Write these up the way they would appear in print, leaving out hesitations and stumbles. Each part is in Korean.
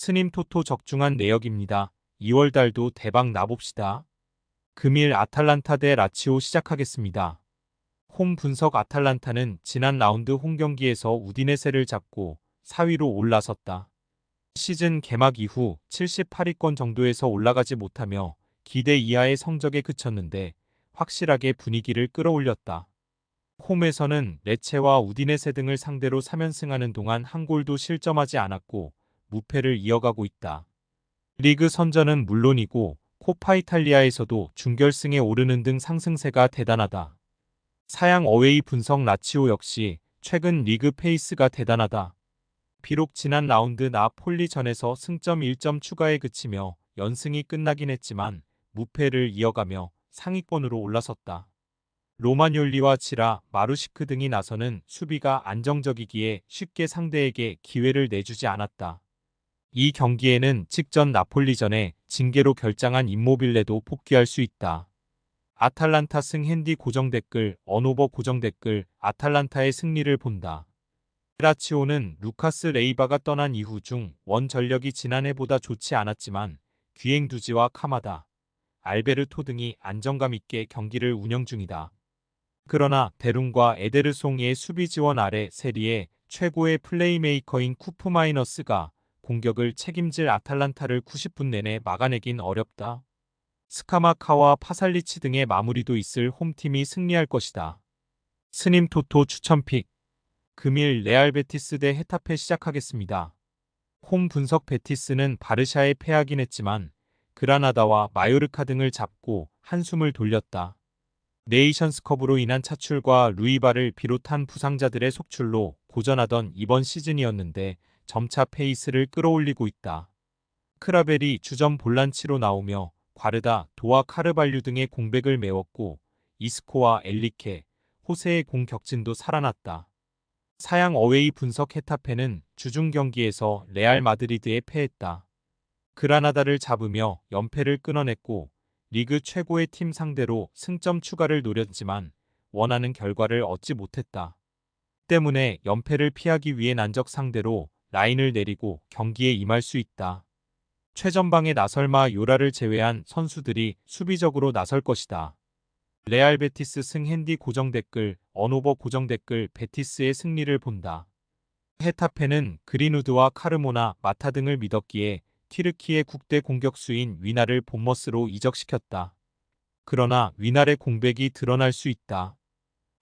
스님 토토 적중한 내역입니다. 2월달도 대박 나봅시다. 금일 아탈란타 대 라치오 시작하겠습니다. 홈 분석. 아탈란타는 지난 라운드 홈 경기에서 우디네세를 잡고 4위로 올라섰다. 시즌 개막 이후 78위권 정도에서 올라가지 못하며 기대 이하의 성적에 그쳤는데 확실하게 분위기를 끌어올렸다. 홈에서는 레체와 우디네세 등을 상대로 3연승하는 동안 한 골도 실점하지 않았고 무패를 이어가고 있다. 리그 선전은 물론이고 코파 이탈리아에서도 준결승에 오르는 등 상승세가 대단하다. 사양 어웨이 분석. 라치오 역시 최근 리그 페이스가 대단하다. 비록 지난 라운드 나폴리전에서 승점 1점 추가에 그치며 연승이 끝나긴 했지만 무패를 이어가며 상위권으로 올라섰다. 로마뇰리와 치라, 마루시크 등이 나서는 수비가 안정적이기에 쉽게 상대에게 기회를 내주지 않았다. 이 경기에는 직전 나폴리전에 징계로 결장한 임모빌레도 복귀할 수 있다. 아탈란타 승. 핸디 고정 댓글, 언오버 고정 댓글. 아탈란타의 승리를 본다. 라치오는 루카스 레이바가 떠난 이후 중 원 전력이 지난해보다 좋지 않았지만 귀행두지와 카마다, 알베르토 등이 안정감 있게 경기를 운영 중이다. 그러나 베룬과 에데르송의 수비 지원 아래 세리에 최고의 플레이메이커인 쿠프 마이너스가 공격을 책임질 아탈란타를 90분 내내 막아내긴 어렵다. 스카마카와 파살리치 등의 마무리도 있을 홈팀이 승리할 것이다. 스님 토토 추천픽. 금일 레알 베티스 대 헤타페 시작하겠습니다. 홈 분석. 베티스는 바르샤에 패하긴 했지만 그라나다와 마요르카 등을 잡고 한숨을 돌렸다. 네이션스컵으로 인한 차출과 루이바를 비롯한 부상자들의 속출로 고전하던 이번 시즌이었는데 점차 페이스를 끌어올리고 있다. 크라벨이 주전 볼란치로 나오며 과르다, 도와 카르발류 등의 공백을 메웠고 이스코와 엘리케, 호세의 공격진도 살아났다. 사양 어웨이 분석. 헤타페는 주중 경기에서 레알 마드리드에 패했다. 그라나다를 잡으며 연패를 끊어냈고 리그 최고의 팀 상대로 승점 추가를 노렸지만 원하는 결과를 얻지 못했다. 때문에 연패를 피하기 위해 난적 상대로 라인을 내리고 경기에 임할 수 있다. 최전방에 나설마 요라를 제외한 선수들이 수비적으로 나설 것이다. 레알 베티스 승. 핸디 고정 댓글, 언오버 고정 댓글. 베티스의 승리를 본다. 헤타페는 그린우드와 카르모나, 마타 등을 믿었기에 튀르키의 국대 공격수인 위날을 본머스로 이적시켰다. 그러나 위날의 공백이 드러날 수 있다.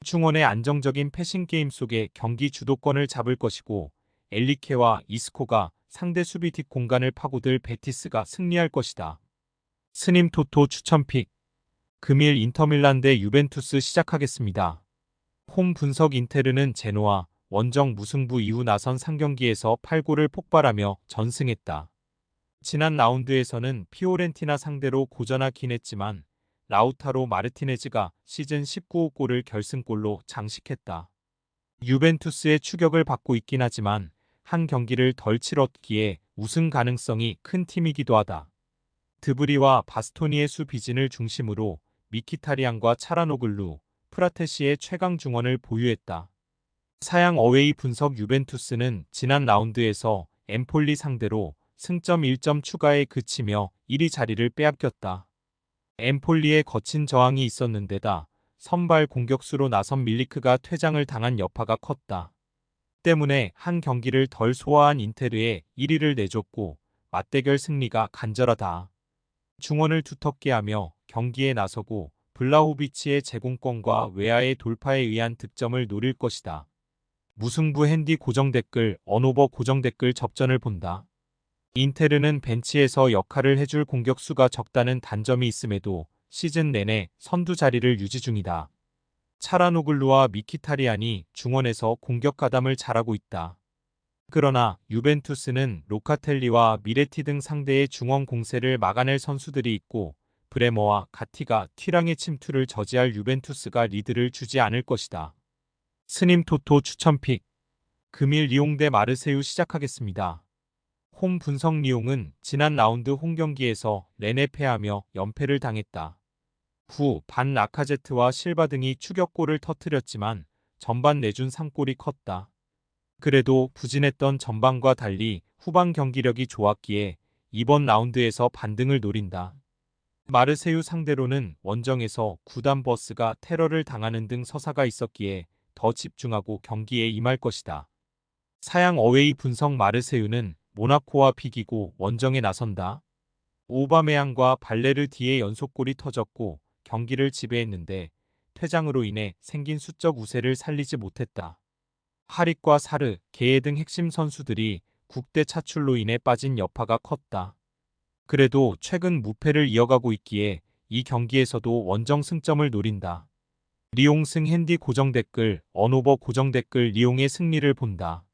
중원의 안정적인 패싱게임 속에 경기 주도권을 잡을 것이고 엘리케와 이스코가 상대 수비 뒷 공간을 파고들 베티스가 승리할 것이다. 스님 토토 추천픽. 금일 인터밀란 대 유벤투스 시작하겠습니다. 홈 분석. 인테르는 제노아 원정 무승부 이후 나선 3경기에서 8골을 폭발하며 전승했다. 지난 라운드에서는 피오렌티나 상대로 고전하긴 했지만 라우타로 마르티네즈가 시즌 19호 골을 결승골로 장식했다. 유벤투스의 추격을 받고 있긴 하지만 한 경기를 덜 치렀기에 우승 가능성이 큰 팀이기도 하다. 드브리와 바스토니의 수 비진을 중심으로 미키타리안과 차라노글루, 프라테시의 최강 중원을 보유했다. 사양 어웨이 분석. 유벤투스는 지난 라운드에서 엠폴리 상대로 승점 1점 추가에 그치며 1위 자리를 빼앗겼다. 엠폴리의 거친 저항이 있었는데다 선발 공격수로 나선 밀리크가 퇴장을 당한 여파가 컸다. 때문에 한 경기를 덜 소화한 인테르에 1위를 내줬고 맞대결 승리가 간절하다. 중원을 두텁게 하며 경기에 나서고 블라호비치의 제공권과 외야의 돌파에 의한 득점을 노릴 것이다. 무승부. 핸디 고정 댓글, 언오버 고정 댓글. 접전을 본다. 인테르는 벤치에서 역할을 해줄 공격수가 적다는 단점이 있음에도 시즌 내내 선두 자리를 유지 중이다. 차라노글루와 미키타리안이 중원에서 공격 가담을 잘하고 있다. 그러나 유벤투스는 로카텔리와 미레티 등 상대의 중원 공세를 막아낼 선수들이 있고 브레머와 가티가 튀랑의 침투를 저지할 유벤투스가 리드를 주지 않을 것이다. 스님 토토 추천픽. 금일 리옹 대 마르세유 시작하겠습니다. 홈 분석. 리옹은 지난 라운드 홈 경기에서 내내 패하며 연패를 당했다. 후 반 라카제트와 실바 등이 추격골을 터뜨렸지만 전반 내준 3골이 컸다. 그래도 부진했던 전반과 달리 후반 경기력이 좋았기에 이번 라운드에서 반등을 노린다. 마르세유 상대로는 원정에서 구단 버스가 테러를 당하는 등 서사가 있었기에 더 집중하고 경기에 임할 것이다. 사양 어웨이 분석 마르세유는 모나코와 비기고 원정에 나선다. 오바메양과 발레르디의 연속골이 터졌고 경기를 지배했는데 퇴장으로 인해 생긴 수적 우세를 살리지 못했다. 하릭과 사르, 게에 등 핵심 선수들이 국대 차출로 인해 빠진 여파가 컸다. 그래도 최근 무패를 이어가고 있기에 이 경기에서도 원정 승점을 노린다. 리옹승 핸디 고정 댓글, 언오버 고정 댓글 리옹의 승리를 본다.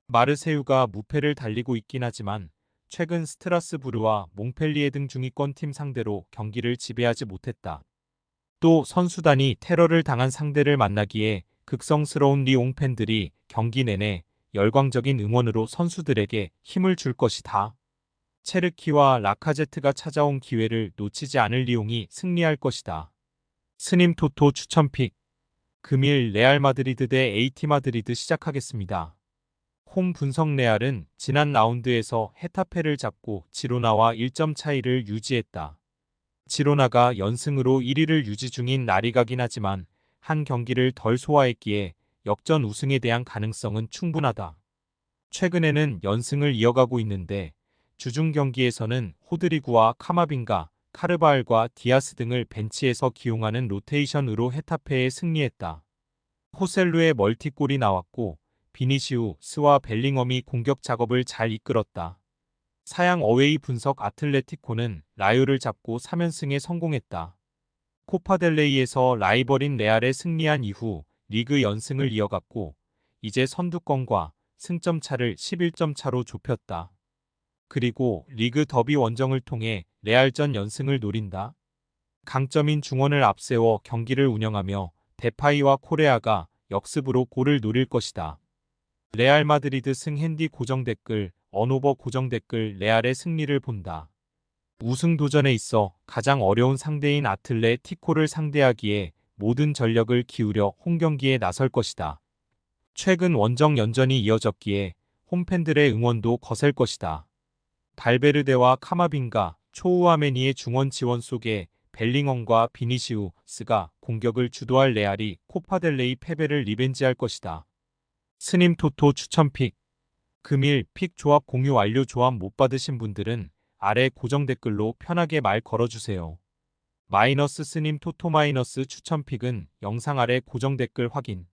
마르세유가 무패를 달리고 있긴 하지만 최근 스트라스부르와 몽펠리에 등 중위권 팀 상대로 경기를 지배하지 못했다. 또 선수단이 테러를 당한 상대를 만나기에 극성스러운 리옹 팬들이 경기 내내 열광적인 응원으로 선수들에게 힘을 줄 것이다. 체르키와 라카제트가 찾아온 기회를 놓치지 않을 리옹이 승리할 것이다. 스님 토토 추천픽. 금일 레알 마드리드 대 AT 마드리드 시작하겠습니다. 홈 분석 레알은 지난 라운드에서 헤타페를 잡고 지로나와 1점 차이를 유지했다. 지로나가 연승으로 1위를 유지 중인 라리가긴 하지만 한 경기를 덜 소화했기에 역전 우승에 대한 가능성은 충분하다. 최근에는 연승을 이어가고 있는데 주중 경기에서는 호드리구와 카마빈가, 카르바알과 디아스 등을 벤치에서 기용하는 로테이션으로 헤타페에 승리했다. 호셀루의 멀티골이 나왔고 비니시우스와 벨링엄이 공격 작업을 잘 이끌었다. 사양 어웨이 분석 아틀레티코는 라요를 잡고 3연승에 성공했다. 코파델레이에서 라이벌인 레알에 승리한 이후 리그 연승을 이어갔고 이제 선두권과 승점 차를 11점 차로 좁혔다. 그리고 리그 더비 원정을 통해 레알전 연승을 노린다. 강점인 중원을 앞세워 경기를 운영하며 데파이와 코레아가 역습으로 골을 노릴 것이다. 레알 마드리드 승 핸디 고정 댓글, 언오버 고정 댓글 레알의 승리를 본다. 우승 도전에 있어 가장 어려운 상대인 아틀레티코를 상대하기에 모든 전력을 기울여 홈경기에 나설 것이다. 최근 원정 연전이 이어졌기에 홈팬들의 응원도 거셀 것이다. 발베르데와 카마빈가, 초우아메니의 중원 지원 속에 벨링엄과 비니시우스가 공격을 주도할 레알이 코파델레이 패배를 리벤지할 것이다. 스님 토토 추천픽. 금일 픽 조합 공유 완료. 조합 못 받으신 분들은 아래 고정 댓글로 편하게 말 걸어주세요. 마이너스 스님 토토 마이너스 추천픽은 영상 아래 고정 댓글 확인.